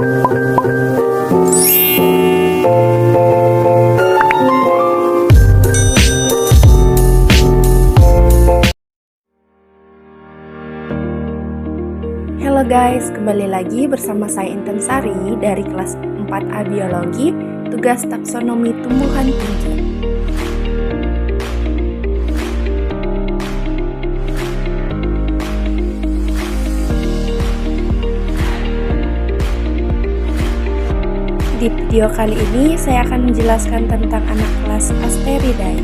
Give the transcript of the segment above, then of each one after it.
Halo guys, kembali lagi bersama saya Inten Sari dari kelas 4A Biologi, tugas taksonomi tumbuhan tinggi. Di video kali ini saya akan menjelaskan tentang anak kelas Asteridae.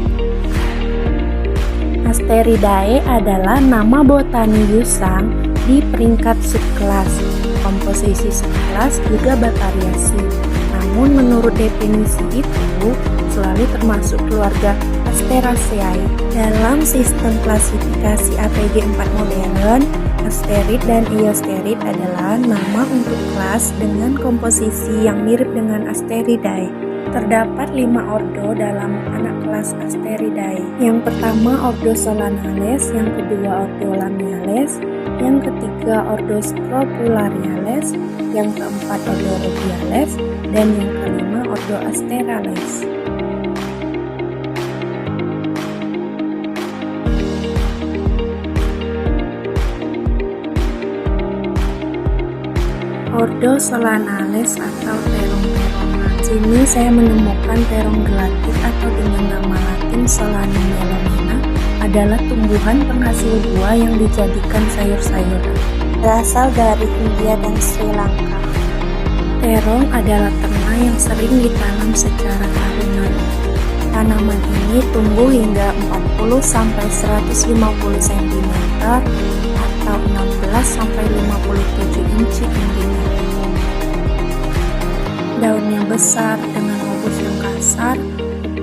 Asteridae adalah nama botani Yusang di peringkat subkelas. Komposisi subkelas juga bervariasi, namun menurut definisi itu selalu termasuk keluarga Asteraceae. Dalam sistem klasifikasi APG 4 modern, Asterid dan Eosterid adalah nama untuk kelas dengan komposisi yang mirip dengan Asteridae. Terdapat 5 ordo dalam anak kelas Asteridae. Yang pertama ordo Solanales, yang kedua ordo Lamiales, yang ketiga ordo Scrofulariales, yang keempat ordo Rubiales, dan yang kelima ordo Asterales. Ordo Solanales atau terong-terongan. Sini saya menemukan terong gelatik atau dengan nama latin Solanum melomena adalah tumbuhan penghasil buah yang dijadikan sayur-sayuran. Berasal dari India dan Sri Lanka. Terong adalah ternak yang sering ditanam secara tahunan. Tanaman ini tumbuh hingga 40-150 cm atau 16-57 inci tingginya. Daunnya besar dengan robus yang kasar,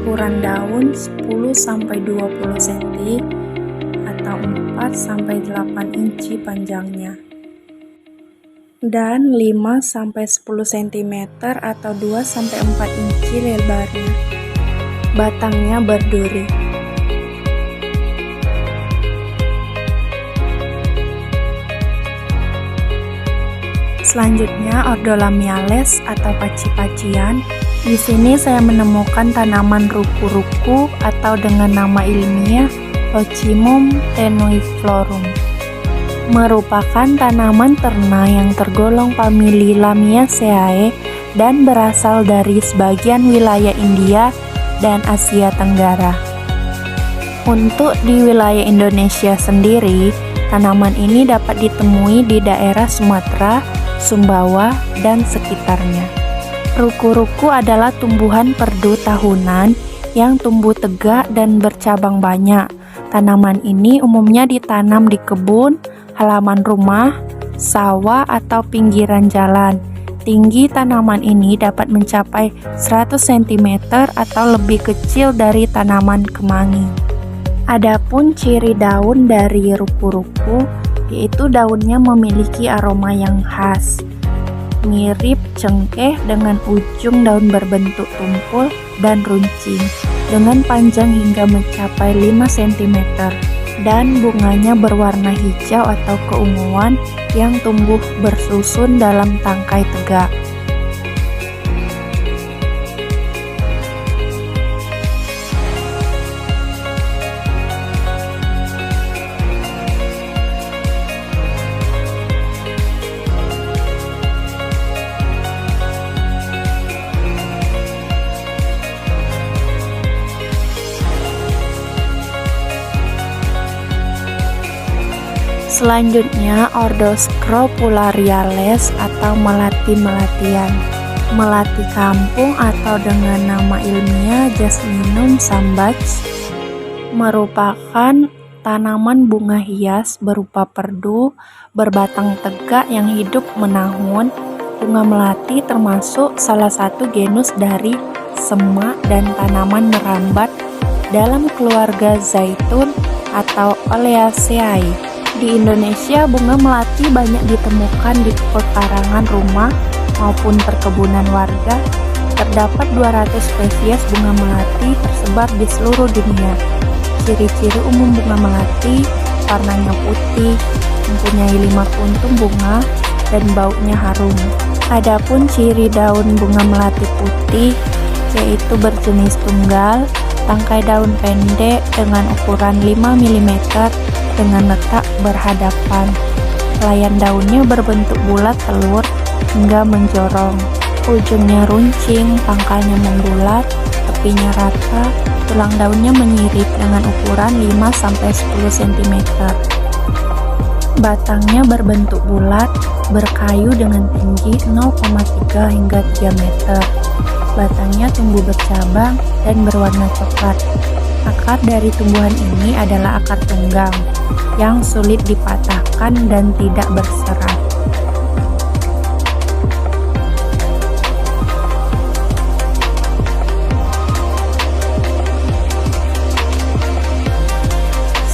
ukuran daun 10-20 cm atau 4-8 inci panjangnya, dan 5-10 cm atau 2-4 inci lebarnya. Batangnya berduri. Selanjutnya ordo Lamiales atau paci-pacian. Di sini saya menemukan tanaman ruku-ruku atau dengan nama ilmiah Ocimum tenuiflorum. Merupakan tanaman ternak yang tergolong famili Lamiaceae dan berasal dari sebagian wilayah India dan Asia Tenggara. Untuk di wilayah Indonesia sendiri, tanaman ini dapat ditemui di daerah Sumatera, Sumbawa, dan sekitarnya. Ruku-ruku adalah tumbuhan perdu tahunan yang tumbuh tegak dan bercabang banyak. Tanaman ini umumnya ditanam di kebun, halaman rumah, sawah, atau pinggiran jalan. Tinggi tanaman ini dapat mencapai 100 cm atau lebih kecil dari tanaman kemangi. Adapun ciri daun dari ruku-ruku, yaitu daunnya memiliki aroma yang khas, mirip cengkeh dengan ujung daun berbentuk tumpul dan runcing, dengan panjang hingga mencapai 5 cm, dan bunganya berwarna hijau atau keunguan yang tumbuh bersusun dalam tangkai tegak. Selanjutnya ordo Scrofulariales atau melati-melatian. Melati kampung atau dengan nama ilmiah Jasminum sambac merupakan tanaman bunga hias berupa perdu berbatang tegak yang hidup menahun. Bunga melati termasuk salah satu genus dari semak dan tanaman merambat dalam keluarga zaitun atau Oleaceae. Di Indonesia, bunga melati banyak ditemukan di pekarangan rumah maupun perkebunan warga. Terdapat 200 spesies bunga melati tersebar di seluruh dunia. Ciri-ciri umum bunga melati, warnanya putih, mempunyai 5 kuntum bunga, dan baunya harum. Adapun ciri daun bunga melati putih yaitu berjenis tunggal, tangkai daun pendek dengan ukuran 5 mm dengan letak berhadapan. Layan daunnya berbentuk bulat telur hingga menjorong. Ujungnya runcing, pangkalnya membulat, tepinya rata, tulang daunnya menyirip dengan ukuran 5-10 cm. Batangnya berbentuk bulat, berkayu dengan tinggi 0,3 hingga 3 meter. Batangnya tumbuh bercabang dan berwarna coklat. Akar dari tumbuhan ini adalah akar tunggang yang sulit dipatahkan dan tidak berserat.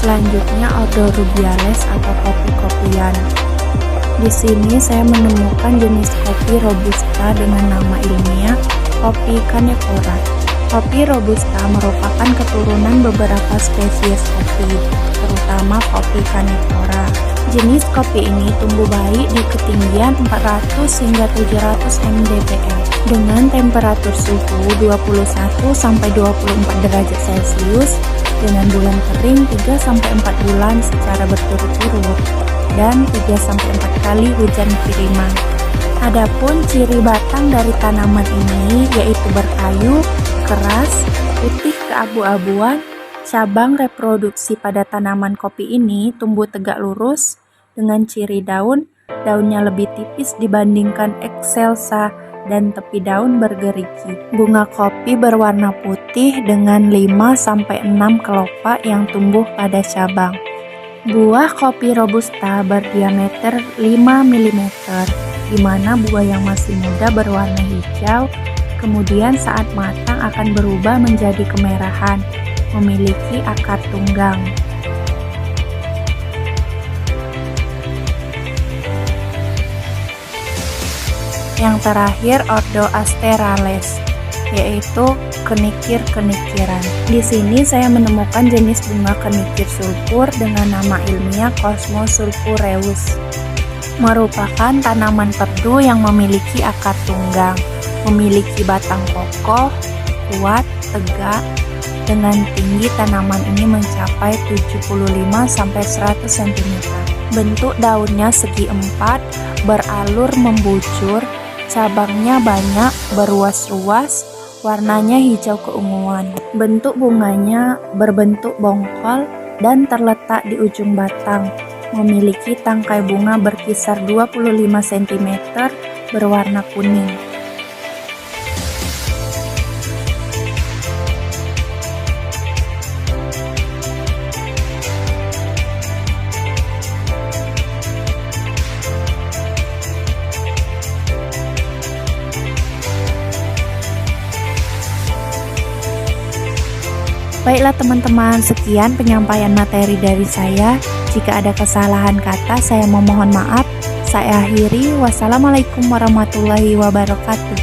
Selanjutnya ordo rubiales atau kopi-kopian. Di sini saya menemukan jenis kopi robusta dengan nama ilmiah kopi Canephora. Kopi robusta merupakan keturunan beberapa spesies kopi, terutama kopi Canephora. Jenis kopi ini tumbuh baik di ketinggian 400 hingga 700 mdpl dengan temperatur suhu 21-24 derajat Celcius dengan bulan kering 3-4 bulan secara berturut-turut dan 3-4 kali hujan kiriman. Adapun ciri batang dari tanaman ini yaitu berkayu, keras, putih keabu-abuan. Cabang reproduksi pada tanaman kopi ini tumbuh tegak lurus dengan ciri daunnya lebih tipis dibandingkan excelsa dan tepi daun bergerigi. Bunga kopi berwarna putih dengan 5-6 kelopak yang tumbuh pada cabang. Buah kopi robusta berdiameter 5 mm, di mana buah yang masih muda berwarna hijau, kemudian saat matang akan berubah menjadi kemerahan, memiliki akar tunggang. Yang terakhir ordo asterales, yaitu kenikir-kenikiran. Di sini saya menemukan jenis bunga kenikir sulfur dengan nama ilmiah Cosmos sulfureus. Merupakan tanaman perdu yang memiliki akar tunggang, memiliki batang kokoh, kuat, tegak. Dengan tinggi tanaman ini mencapai 75-100 cm. Bentuk daunnya segi empat, beralur membujur. Cabangnya banyak, beruas-ruas, warnanya hijau keunguan. Bentuk bunganya berbentuk bongkol dan terletak di ujung batang. Memiliki tangkai bunga berkisar 25 cm, berwarna kuning. Baiklah teman-teman, sekian penyampaian materi dari saya. Jika ada kesalahan kata, saya memohon maaf. Saya akhiri. Wassalamualaikum warahmatullahi wabarakatuh.